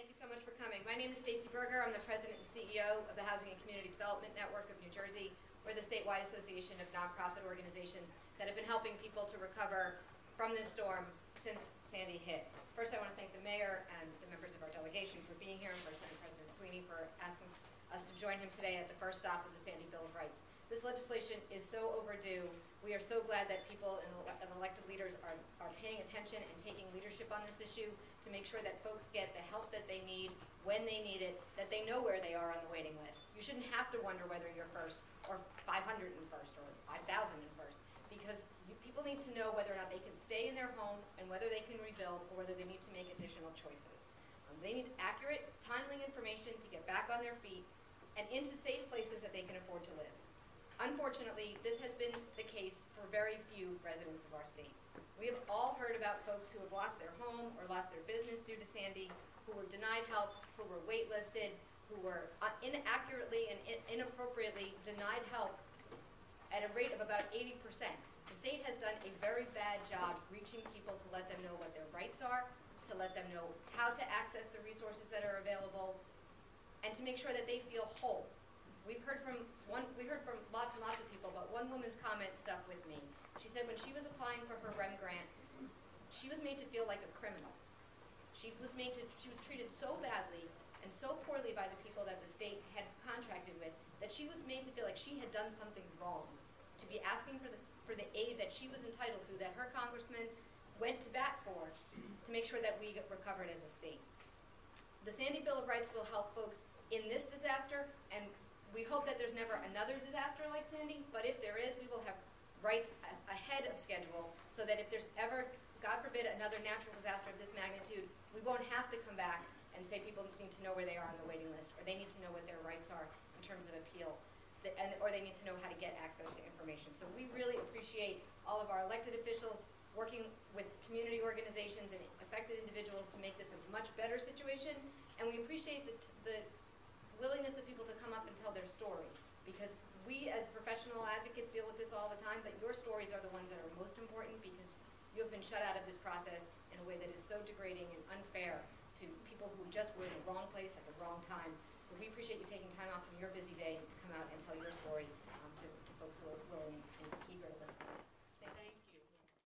Thank you so much for coming. My name is Staci Berger. I'm the president and CEO of the Housing and Community Development Network of New Jersey. We're the statewide association of nonprofit organizations that have been helping people to recover from this storm since Sandy hit. First, I want to thank the mayor and the members of our delegation for being here, and President Sweeney for asking us to join him today at the first stop of the Sandy Bill of Rights. This legislation is so overdue. We are so glad that people and elected leaders are paying attention and taking leadership on this issue to make sure that folks get the help that they need when they need it, that they know where they are on the waiting list. You shouldn't have to wonder whether you're first or 500 and first or 5,000 and first, because people need to know whether or not they can stay in their home and whether they can rebuild or whether they need to make additional choices. They need accurate, timely information to get back on their feet and into safe places that they can afford to live. Unfortunately, this has been the case for very few residents of our state. We have all heard about folks who have lost their home or lost their business due to Sandy, who were denied help, who were waitlisted, who were inaccurately and inappropriately denied help at a rate of about 80%. The state has done a very bad job reaching people to let them know what their rights are, to let them know how to access the resources that are available, and to make sure that they feel whole. We heard from lots and lots of people, but one woman's comment stuck with me. She said when she was applying for her REM grant, she was made to feel like a criminal. She was treated so badly and so poorly by the people that the state had contracted with that she was made to feel like she had done something wrong to be asking for the aid that she was entitled to, that her congressman went to bat for, to make sure that we get recovered as a state. The Sandy Bill of Rights will help folks in this disaster, and we hope that there's never another disaster like Sandy, but if there is, we will have rights ahead of schedule so that if there's ever, God forbid, another natural disaster of this magnitude, we won't have to come back and say people need to know where they are on the waiting list, or they need to know what their rights are in terms of appeals, or they need to know how to get access to information. So we really appreciate all of our elected officials working with community organizations and affected individuals to make this a much better situation, and we appreciate the willingness of people to come up and tell their story, because we as professional advocates deal with this all the time, but your stories are the ones that are most important because you have been shut out of this process in a way that is so degrading and unfair to people who just were in the wrong place at the wrong time. So we appreciate you taking time off from your busy day to come out and tell your story to folks who are willing